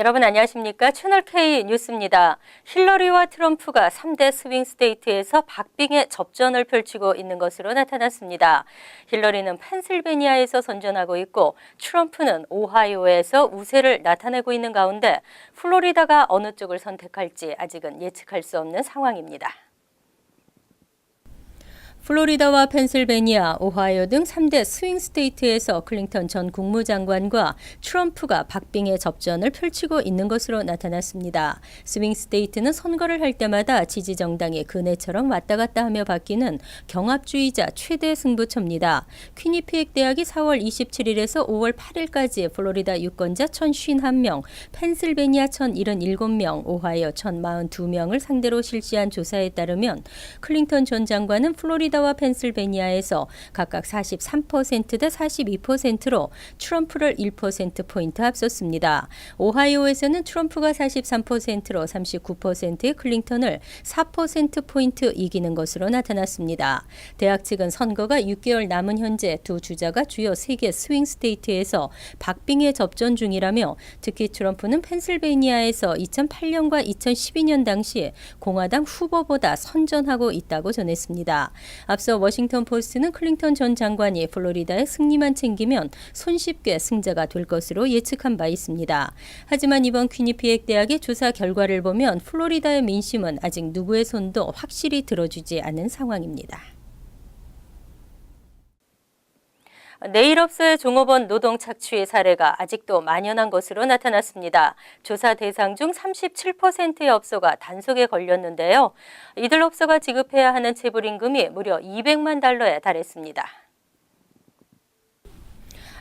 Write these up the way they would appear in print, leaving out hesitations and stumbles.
여러분 안녕하십니까? 채널K 뉴스입니다. 힐러리와 트럼프가 3대 스윙 스테이트에서 박빙의 접전을 펼치고 있는 것으로 나타났습니다. 힐러리는 펜실베니아에서 선전하고 있고 트럼프는 오하이오에서 우세를 나타내고 있는 가운데 플로리다가 어느 쪽을 선택할지 아직은 예측할 수 없는 상황입니다. 플로리다와 펜실베니아, 오하이오 등 3대 스윙 스테이트에서 클린턴 전 국무장관과 트럼프가 박빙의 접전을 펼치고 있는 것으로 나타났습니다. 스윙 스테이트는 선거를 할 때마다 지지 정당이 그네처럼 왔다 갔다 하며 바뀌는 경합주의자 최대 승부처입니다. 퀴니피액 대학이 4월 27일에서 5월 8일까지 플로리다 유권자 1,051명, 펜실베니아 1,077명, 오하이오 1,042명을 상대로 실시한 조사에 따르면 클린턴 전 장관은 플로리다와 펜실베니아에서 각각 43% 대 42%로 트럼프를 1%포인트 앞섰습니다. 오하이오에서는 트럼프가 43%로 39%의 클린턴을 4%포인트 이기는 것으로 나타났습니다. 대학 측은 선거가 6개월 남은 현재 두 주자가 주요 3개 스윙 스테이트에서 박빙의 접전 중이라며 특히 트럼프는 펜실베니아에서 2008년과 2012년 당시 공화당 후보보다 선전하고 있다고 전했습니다. 앞서 워싱턴 포스트는 클린턴 전 장관이 플로리다의 승리만 챙기면 손쉽게 승자가 될 것으로 예측한 바 있습니다. 하지만 이번 퀴니피액 대학의 조사 결과를 보면 플로리다의 민심은 아직 누구의 손도 확실히 들어주지 않은 상황입니다. 네일업소의 종업원 노동 착취의 사례가 아직도 만연한 것으로 나타났습니다. 조사 대상 중 37%의 업소가 단속에 걸렸는데요. 이들 업소가 지급해야 하는 체불임금이 무려 $200만 달했습니다.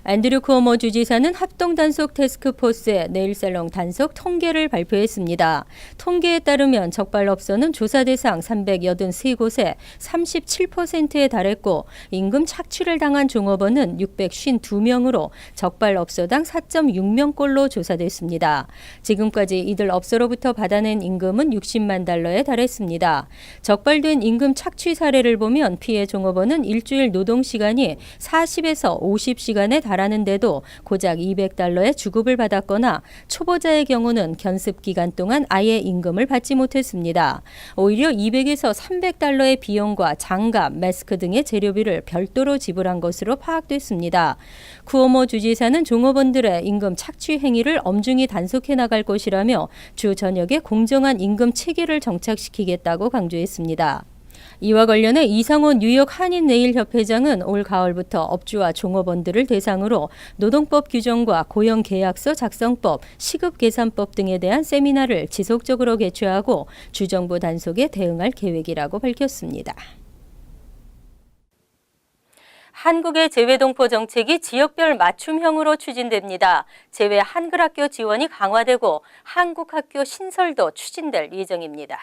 앤드류 쿠오모 주지사는 합동단속 태스크포스의 네일살롱 단속 통계를 발표했습니다. 통계에 따르면 적발업소는 조사 대상 383곳에 37%에 달했고 임금 착취를 당한 종업원은 652명으로 적발업소당 4.6명꼴로 조사됐습니다. 지금까지 이들 업소로부터 받아낸 임금은 $60만 달했습니다. 적발된 임금 착취 사례를 보면 피해 종업원은 일주일 노동시간이 40에서 50시간에 달하는데도 고작 $200의 주급을 받았거나 초보자의 경우는 견습 기간 동안 아예 임금을 받지 못했습니다. 오히려 $200에서 $300의 비용과 장갑, 마스크 등의 재료비를 별도로 지불한 것으로 파악됐습니다. 쿠오모 주지사는 종업원들의 임금 착취 행위를 엄중히 단속해 나갈 것이라며 주 전역에 공정한 임금 체계를 정착시키겠다고 강조했습니다. 이와 관련해 이상호 뉴욕 한인네일협회장은 올 가을부터 업주와 종업원들을 대상으로 노동법 규정과 고용계약서 작성법, 시급계산법 등에 대한 세미나를 지속적으로 개최하고 주정부 단속에 대응할 계획이라고 밝혔습니다. 한국의 재외동포 정책이 지역별 맞춤형으로 추진됩니다. 재외 한글학교 지원이 강화되고 한국학교 신설도 추진될 예정입니다.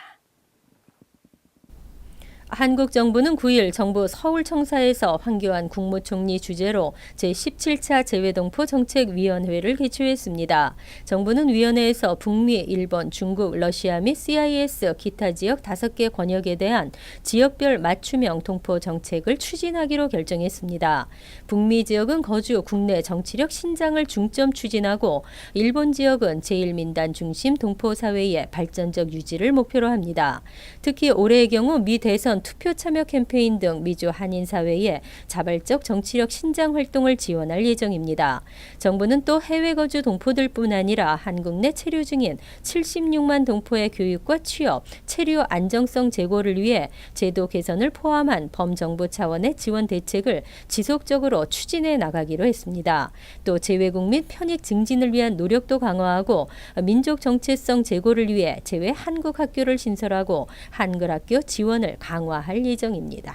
한국 정부는 9일 정부 서울청사에서 황교안 국무총리 주재로 제17차 재외동포 정책위원회를 개최했습니다. 정부는 위원회에서 북미, 일본, 중국, 러시아 및 CIS 기타 지역 5개 권역에 대한 지역별 맞춤형 동포 정책을 추진하기로 결정했습니다. 북미 지역은 거주 국내 정치력 신장을 중점 추진하고 일본 지역은 제1민단 중심 동포 사회의 발전적 유지를 목표로 합니다. 특히 올해의 경우 미 대선 투표 참여 캠페인 등 미주 한인 사회의 자발적 정치력 신장 활동을 지원할 예정입니다. 정부는 또 해외 거주 동포들뿐 아니라 한국 내 체류 중인 76만 동포의 교육과 취업, 체류 안정성 제고를 위해 제도 개선을 포함한 범정부 차원의 지원 대책을 지속적으로 추진해 나가기로 했습니다. 또 재외국 및 편익 증진을 위한 노력도 강화하고 민족 정체성 제고를 위해 재외 한국 학교를 신설하고 한글 학교 지원을 강화할 예정입니다.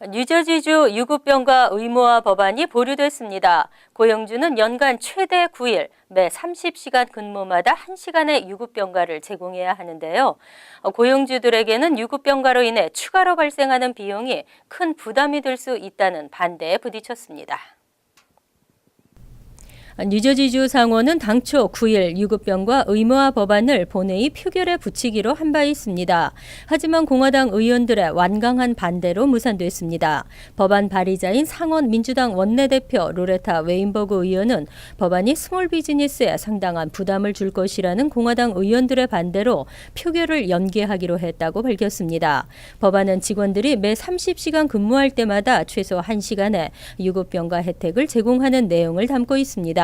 뉴저지주 유급병가 의무화 법안이 보류됐습니다. 고용주는 연간 최대 9일, 매 30시간 근무마다 1시간의 유급병가를 제공해야 하는데요. 고용주들에게는 유급병가로 인해 추가로 발생하는 비용이 큰 부담이 될 수 있다는 반대에 부딪혔습니다. 뉴저지주 상원은 당초 9일 유급병과 의무화 법안을 본회의 표결에 붙이기로 한 바 있습니다. 하지만 공화당 의원들의 완강한 반대로 무산됐습니다. 법안 발의자인 상원 민주당 원내대표 로레타 웨인버그 의원은 법안이 스몰 비즈니스에 상당한 부담을 줄 것이라는 공화당 의원들의 반대로 표결을 연기하기로 했다고 밝혔습니다. 법안은 직원들이 매 30시간 근무할 때마다 최소 1시간의 유급병가 혜택을 제공하는 내용을 담고 있습니다.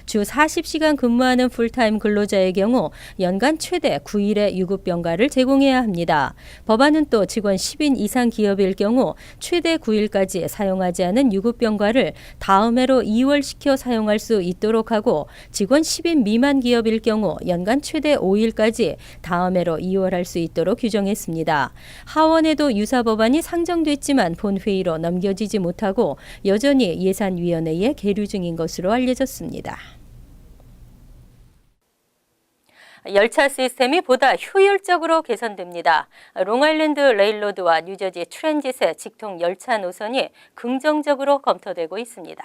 주 40시간 근무하는 풀타임 근로자의 경우 연간 최대 9일의 유급병가를 제공해야 합니다. 법안은 또 직원 10인 이상 기업일 경우 최대 9일까지 사용하지 않은 유급병가를 다음 해로 2월시켜 사용할 수 있도록 하고 직원 10인 미만 기업일 경우 연간 최대 5일까지 다음 해로 2월할 수 있도록 규정했습니다. 하원에도 유사 법안이 상정됐지만 본회의로 넘겨지지 못하고 여전히 예산위원회에 계류 중인 것으로 알려졌습니다. 열차 시스템이 보다 효율적으로 개선됩니다. 롱아일랜드 레일로드와 뉴저지 트랜짓의 직통 열차 노선이 긍정적으로 검토되고 있습니다.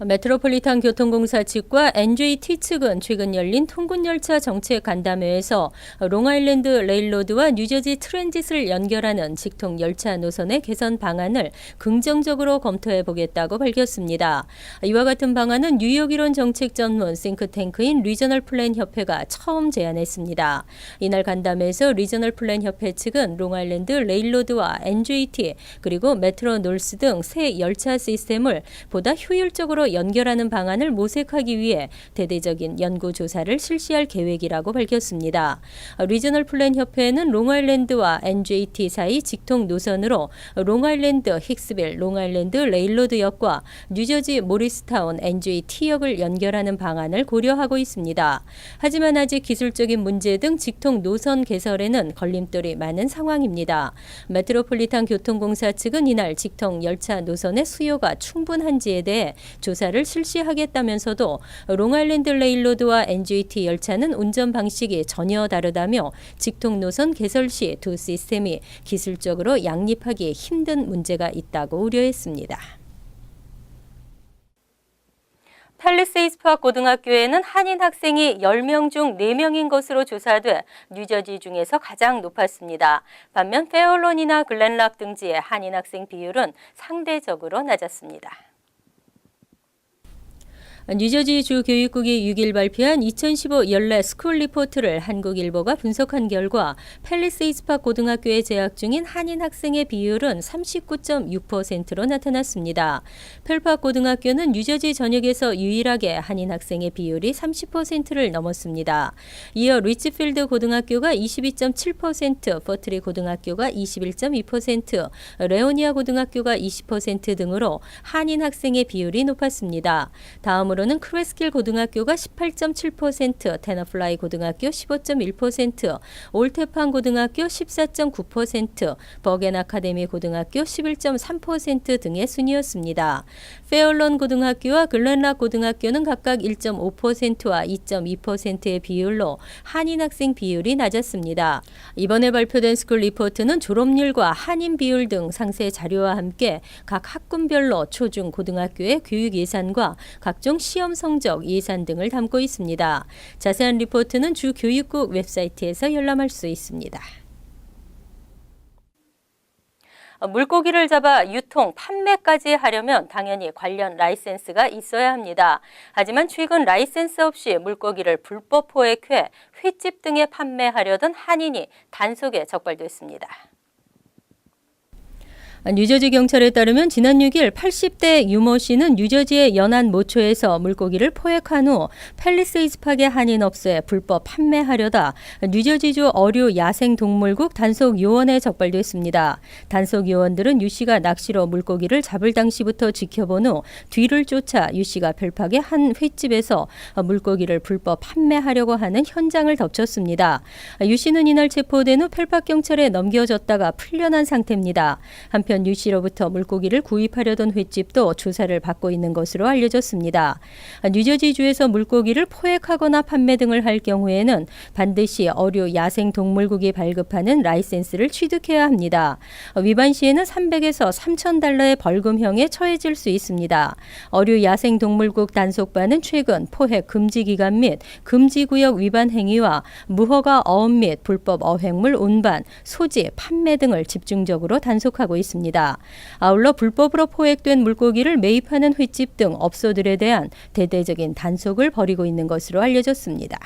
메트로폴리탄 교통공사 측과 NJT 측은 최근 열린 통근열차 정책 간담회에서 롱아일랜드 레일로드와 뉴저지 트랜짓을 연결하는 직통 열차 노선의 개선 방안을 긍정적으로 검토해 보겠다고 밝혔습니다. 이와 같은 방안은 뉴욕 이론 정책 전문 싱크탱크인 리저널 플랜 협회가 처음 제안했습니다. 이날 간담회에서 리저널 플랜 협회 측은 롱아일랜드 레일로드와 NJT 그리고 메트로 놀스 등 새 열차 시스템을 보다 효율적으로 연결하는 방안을 모색하기 위해 대대적인 연구 조사를 실시할 계획이라고 밝혔습니다. 리저널 플랜 협회는 롱아일랜드와 NJT 사이 직통 노선으로 롱아일랜드 힉스빌 롱아일랜드 레일로드역과 뉴저지 모리스타운 NJT역을 연결하는 방안을 고려하고 있습니다. 하지만 아직 기술적인 문제 등 직통 노선 개설에는 걸림돌이 많은 상황입니다. 메트로폴리탄 교통공사 측은 이날 직통 열차 노선의 수요가 충분한지에 대해 조사를 실시하겠다면서도 롱아일랜드 레일로드와 NJT 열차는 운전 방식이 전혀 다르다며 직통 노선 개설 시 두 시스템이 기술적으로 양립하기 힘든 문제가 있다고 우려했습니다. 팰리세이드 파크 고등학교에는 한인 학생이 10명 중 4명인 것으로 조사돼 뉴저지 중에서 가장 높았습니다. 반면 페어론이나 글렌락 등지의 한인 학생 비율은 상대적으로 낮았습니다. 뉴저지주 교육국이 6일 발표한 2015 연례 스쿨 리포트를 한국일보가 분석한 결과 팰리세이드 파크 고등학교에 재학 중인 한인 학생의 비율은 39.6%로 나타났습니다. 펠파크 고등학교는 뉴저지 전역에서 유일하게 한인 학생의 비율이 30%를 넘었습니다. 이어 리치필드 고등학교가 22.7%, 퍼트리 고등학교가 21.2%, 레오니아 고등학교가 20% 등으로 한인 학생의 비율이 높았습니다. 다음으로 는 크레스킬 고등학교가 18.7%, 테너플라이 고등학교 15.1%, 올테판 고등학교 14.9%, 버겐 아카데미 고등학교 11.3% 등의 순이었습니다. 페얼런 고등학교와 글렌락 고등학교는 각각 1.5%와 2.2%의 비율로 한인 학생 비율이 낮았습니다. 이번에 발표된 스쿨 리포트는 졸업률과 한인 비율 등 상세 자료와 함께 각 학군별로 초중 고등학교의 교육 예산과 각종 시험 성적, 예산 등을 담고 있습니다. 자세한 리포트는 주 교육국 웹사이트에서 열람할 수 있습니다. 물고기를 잡아 유통, 판매까지 하려면 당연히 관련 라이센스가 있어야 합니다. 하지만 최근 라이센스 없이 물고기를 불법 포획해 횟집 등에 판매하려던 한인이 단속에 적발됐습니다. 뉴저지 경찰에 따르면 지난 6일 80대 유모 씨는 뉴저지의 연안 모초에서 물고기를 포획한 후 팰리세이드 파크의 한인업소에 불법 판매하려다 뉴저지주 어류 야생동물국 단속요원에 적발됐습니다. 단속요원들은 유 씨가 낚시로 물고기를 잡을 당시부터 지켜본 후 뒤를 쫓아 유 씨가 펠팍의 한 횟집에서 물고기를 불법 판매하려고 하는 현장을 덮쳤습니다. 유 씨는 이날 체포된 후 펠팍 경찰에 넘겨졌다가 풀려난 상태입니다. 한편 남편 유 씨로부터 물고기를 구입하려던 횟집도 조사를 받고 있는 것으로 알려졌습니다. 뉴저지주에서 물고기를 포획하거나 판매 등을 할 경우에는 반드시 어류 야생동물국이 발급하는 라이센스를 취득해야 합니다. 위반 시에는 300에서 3,000달러의 벌금형에 처해질 수 있습니다. 어류 야생동물국 단속반은 최근 포획 금지 기간 및 금지구역 위반 행위와 무허가 어업 및 불법 어획물 운반, 소지, 판매 등을 집중적으로 단속하고 있습니다. 아울러 불법으로 포획된 물고기를 매입하는 횟집 등 업소들에 대한 대대적인 단속을 벌이고 있는 것으로 알려졌습니다.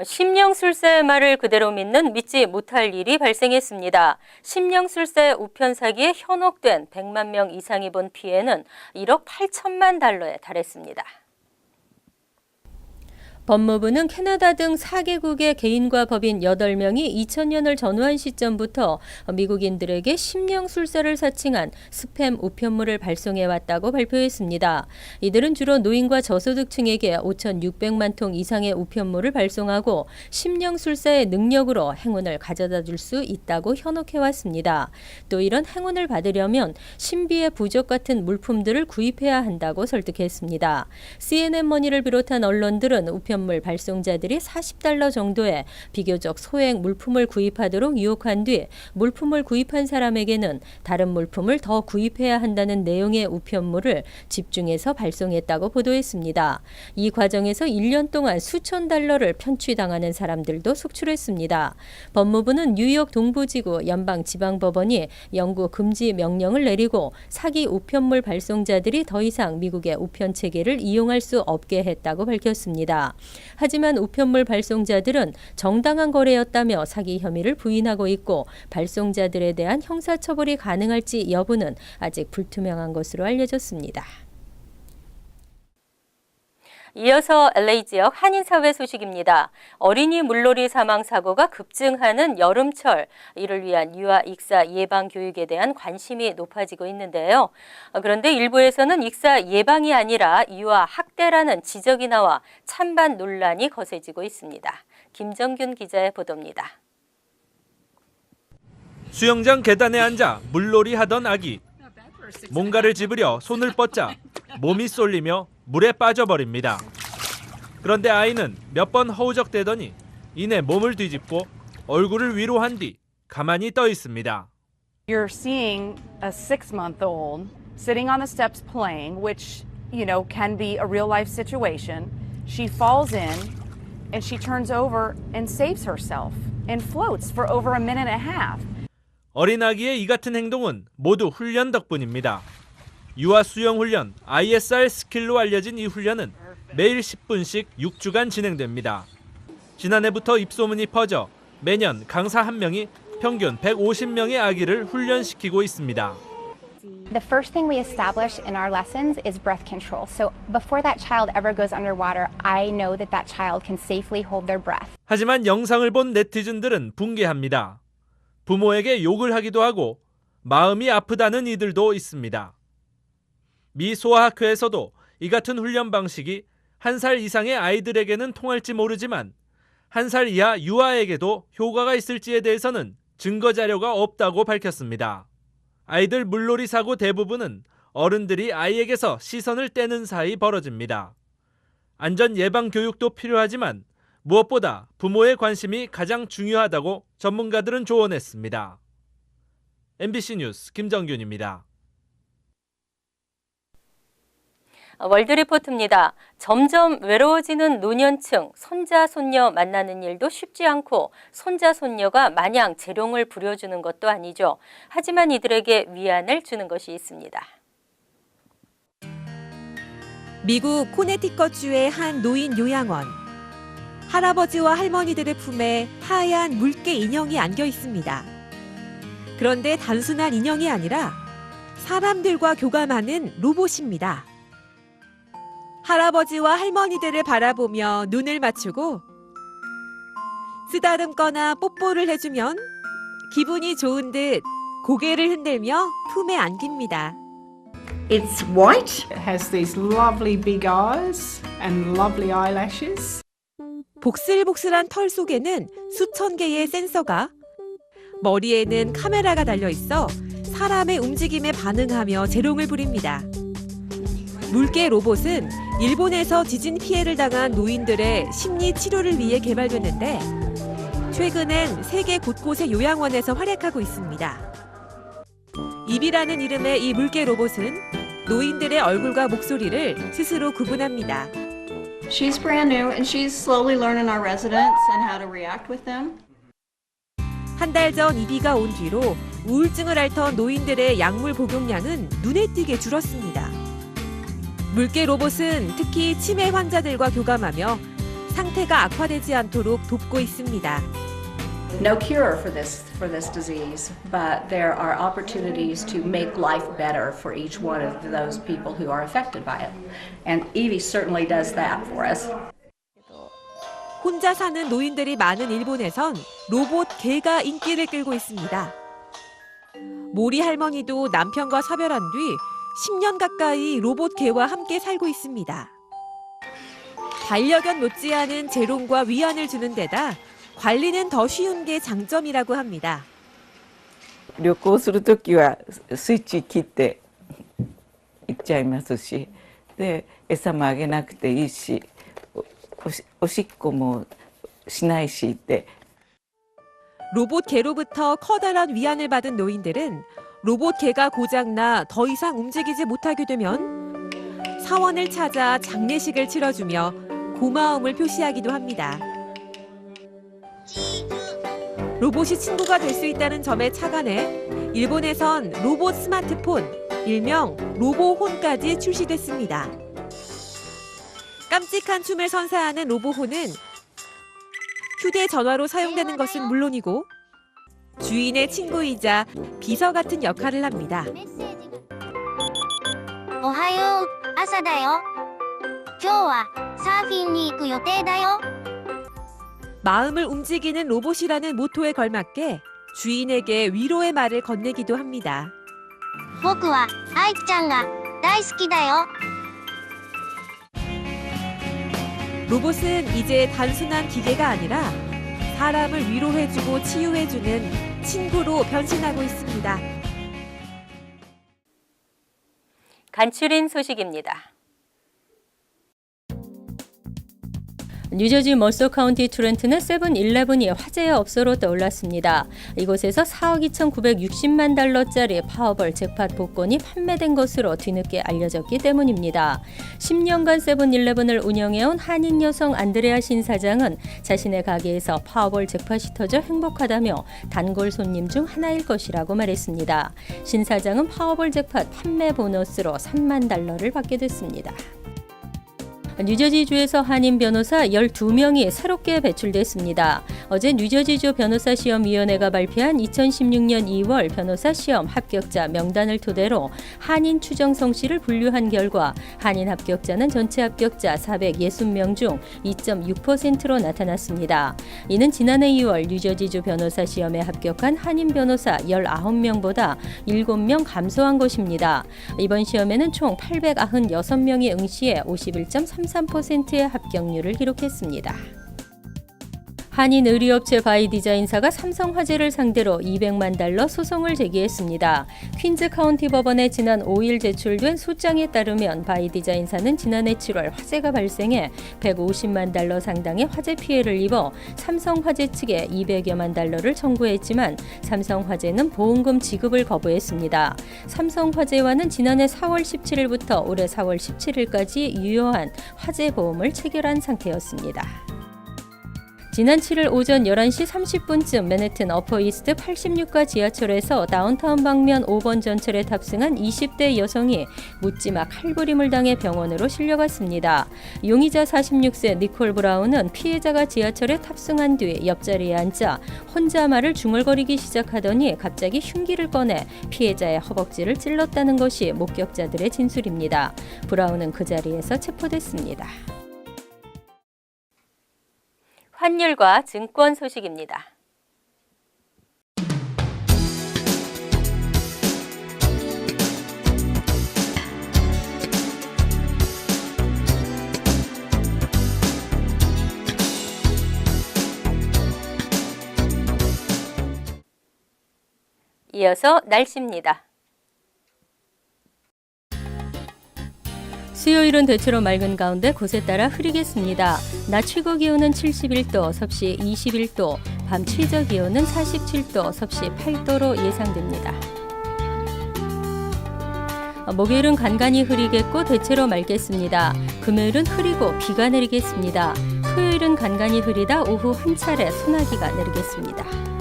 심령술사의 말을 그대로 믿지 못할 일이 발생했습니다. 심령술사의 우편 사기에 현혹된 100만 명 이상이 본 피해는 1억 8천만 달러에 달했습니다. 법무부는 캐나다 등 4개국의 개인과 법인 8명이 2000년을 전후한 시점부터 미국인들에게 심령술사를 사칭한 스팸 우편물을 발송해왔다고 발표했습니다. 이들은 주로 노인과 저소득층에게 5,600만 통 이상의 우편물을 발송하고 심령술사의 능력으로 행운을 가져다 줄 수 있다고 현혹해왔습니다. 또 이런 행운을 받으려면 신비의 부적 같은 물품들을 구입해야 한다고 설득했습니다. CNN머니를 비롯한 언론들은 우편물 발송자들이 $40 정도의 비교적 소액 물품을 구입하도록 유혹한 뒤 물품을 구입한 사람에게는 다른 물품을 더 구입해야 한다는 내용의 우편물을 집중해서 발송했다고 보도했습니다. 이 과정에서 1년 동안 수천 달러를 편취당하는 사람들도 속출했습니다. 법무부는 뉴욕 동부지구 연방지방법원이 영구 금지 명령을 내리고 사기 우편물 발송자들이 더 이상 미국의 우편 체계를 이용할 수 없게 했다고 밝혔습니다. 하지만 우편물 발송자들은 정당한 거래였다며 사기 혐의를 부인하고 있고 발송자들에 대한 형사처벌이 가능할지 여부는 아직 불투명한 것으로 알려졌습니다. 이어서 LA 지역 한인사회 소식입니다. 어린이 물놀이 사망 사고가 급증하는 여름철, 이를 위한 유아 익사 예방 교육에 대한 관심이 높아지고 있는데요. 그런데 일부에서는 익사 예방이 아니라 유아 학대라는 지적이 나와 찬반 논란이 거세지고 있습니다. 김정균 기자의 보도입니다. 수영장 계단에 앉아 물놀이 하던 아기. 뭔가를 집으려 손을 뻗자 몸이 쏠리며 물에 빠져버립니다. 그런데 아이는 몇 번 허우적대더니 이내 몸을 뒤집고 얼굴을 위로 한 뒤 가만히 떠 있습니다. You're seeing a 6-month-old sitting on the steps playing, which, can be a real life situation. She falls in and she turns over and saves herself and floats for over a minute and a half. 어린 아기의 이 같은 행동은 모두 훈련 덕분입니다. 유아 수영 훈련 ISR 스킬로 알려진 이 훈련은 매일 10분씩 6주간 진행됩니다. 지난해부터 입소문이 퍼져 매년 강사 1명이 평균 150명의 아기를 훈련시키고 있습니다. The first thing we establish in our lessons is breath control. So before that child ever goes underwater, I know that that child can safely hold their breath. 하지만 영상을 본 네티즌들은 붕괴합니다. 부모에게 욕을 하기도 하고 마음이 아프다는 이들도 있습니다. 미 소아학회에서도 이 같은 훈련 방식이 1살 이상의 아이들에게는 통할지 모르지만 1살 이하 유아에게도 효과가 있을지에 대해서는 증거 자료가 없다고 밝혔습니다. 아이들 물놀이 사고 대부분은 어른들이 아이에게서 시선을 떼는 사이 벌어집니다. 안전 예방 교육도 필요하지만 무엇보다 부모의 관심이 가장 중요하다고 전문가들은 조언했습니다. MBC 뉴스 김정균입니다. 월드리포트입니다. 점점 외로워지는 노년층, 손자, 손녀 만나는 일도 쉽지 않고 손자, 손녀가 마냥 재롱을 부려주는 것도 아니죠. 하지만 이들에게 위안을 주는 것이 있습니다. 미국 코네티컷주의 한 노인 요양원. 할아버지와 할머니들의 품에 하얀 물개 인형이 안겨 있습니다. 그런데 단순한 인형이 아니라 사람들과 교감하는 로봇입니다. 할아버지와 할머니들을 바라보며 눈을 맞추고 쓰다듬거나 뽀뽀를 해주면 기분이 좋은 듯 고개를 흔들며 품에 안깁니다. It's white. It has these lovely big eyes and lovely eyelashes. 복슬복슬한 털 속에는 수천 개의 센서가 머리에는 카메라가 달려 있어 사람의 움직임에 반응하며 재롱을 부립니다. 물개 로봇은 일본에서 지진 피해를 당한 노인들의 심리 치료를 위해 개발됐는데 최근엔 세계 곳곳의 요양원에서 활약하고 있습니다. 입이라는 이름의 이 물개 로봇은 노인들의 얼굴과 목소리를 스스로 구분합니다. She's brand new and she's slowly learning our residents and how to react with them. 한 달 전 이비가 온 뒤로 우울증을 앓던 노인들의 약물 복용량은 눈에 띄게 줄었습니다. 물개 로봇은 특히 치매 환자들과 교감하며 상태가 악화되지 않도록 돕고 있습니다. No cure for this disease, but there are opportunities to make life better for each one of those people who are affected by it. And Evie certainly does that for us. 혼자 사는 노인들이 많은 일본에선 로봇 개가 인기를 끌고 있습니다. 모리 할머니도 남편과 사별한 뒤 10년 가까이 로봇 개와 함께 살고 있습니다. 반려견 못지않은 재롱과 위안을 주는 데다 관리는 더 쉬운 게 장점이라고 합니다. 旅行するときはスイッチ切って行っちゃいますし、で餌もあげなくていいし、おしっこもしないしって。 로봇 개로부터 커다란 위안을 받은 노인들은 로봇 개가 고장나 더 이상 움직이지 못하게 되면 사원을 찾아 장례식을 치러주며 고마움을 표시하기도 합니다. 로봇이 친구가 될 수 있다는 점에 착안해 일본에선 로봇 스마트폰, 일명 로보혼까지 출시됐습니다. 깜찍한 춤을 선사하는 로보혼은 휴대전화로 사용되는 것은 물론이고 주인의 친구이자 비서 같은 역할을 합니다. おはよう、朝だよ。今日はサーフィンに行く予定だよ。 마음을 움직이는 로봇이라는 모토에 걸맞게 주인에게 위로의 말을 건네기도 합니다. 僕は愛ちゃんが大好きだよ。 로봇은 이제 단순한 기계가 아니라 사람을 위로해주고 치유해주는 친구로 변신하고 있습니다. 간추린 소식입니다. 뉴저지 머서 카운티 트렌트는 세븐일레븐이 화제의 업소로 떠올랐습니다. 이곳에서 4억 2,960만 달러짜리 파워볼 잭팟 복권이 판매된 것으로 뒤늦게 알려졌기 때문입니다. 10년간 세븐일레븐을 운영해온 한인 여성 안드레아 신 사장은 자신의 가게에서 파워볼 잭팟이 터져 행복하다며 단골 손님 중 하나일 것이라고 말했습니다. 신 사장은 파워볼 잭팟 판매 보너스로 3만 달러를 받게 됐습니다. 뉴저지주에서 한인 변호사 12명이 새롭게 배출됐습니다. 어제 뉴저지주 변호사시험위원회가 발표한 2016년 2월 변호사 시험 합격자 명단을 토대로 한인 추정 성씨를 분류한 결과 한인 합격자는 전체 합격자 460명 중 2.6%로 나타났습니다. 이는 지난해 2월 뉴저지주 변호사 시험에 합격한 한인 변호사 19명보다 7명 감소한 것입니다. 이번 시험에는 총 896명이 응시해 51.33%의 합격률을 기록했습니다. 한인 의류업체 바이디자인사가 삼성화재를 상대로 200만 달러 소송을 제기했습니다. 퀸즈 카운티 법원에 지난 5일 제출된 소장에 따르면 바이디자인사는 지난해 7월 화재가 발생해 150만 달러 상당의 화재 피해를 입어 삼성화재 측에 200여만 달러를 청구했지만 삼성화재는 보험금 지급을 거부했습니다. 삼성화재와는 지난해 4월 17일부터 올해 4월 17일까지 유효한 화재 보험을 체결한 상태였습니다. 지난 7일 오전 11시 30분쯤 맨해튼 어퍼 이스트 86가 지하철에서 다운타운 방면 5번 전철에 탑승한 20대 여성이 묻지마 칼부림을 당해 병원으로 실려갔습니다. 용의자 46세 니콜 브라운은 피해자가 지하철에 탑승한 뒤 옆자리에 앉아 혼자 말을 중얼거리기 시작하더니 갑자기 흉기를 꺼내 피해자의 허벅지를 찔렀다는 것이 목격자들의 진술입니다. 브라운은 그 자리에서 체포됐습니다. 환율과 증권 소식입니다. 이어서 날씨입니다. 수요일은 대체로 맑은 가운데 곳에 따라 흐리겠습니다. 낮 최고 기온은 71도, 섭씨 21도, 밤 최저 기온은 47도, 섭씨 8도로 예상됩니다. 목요일은 간간히 흐리겠고 대체로 맑겠습니다. 금요일은 흐리고 비가 내리겠습니다. 토요일은 간간히 흐리다 오후 한 차례 소나기가 내리겠습니다.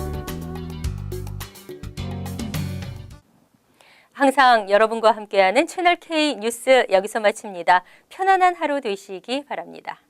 항상 여러분과 함께하는 채널K 뉴스 여기서 마칩니다. 편안한 하루 되시기 바랍니다.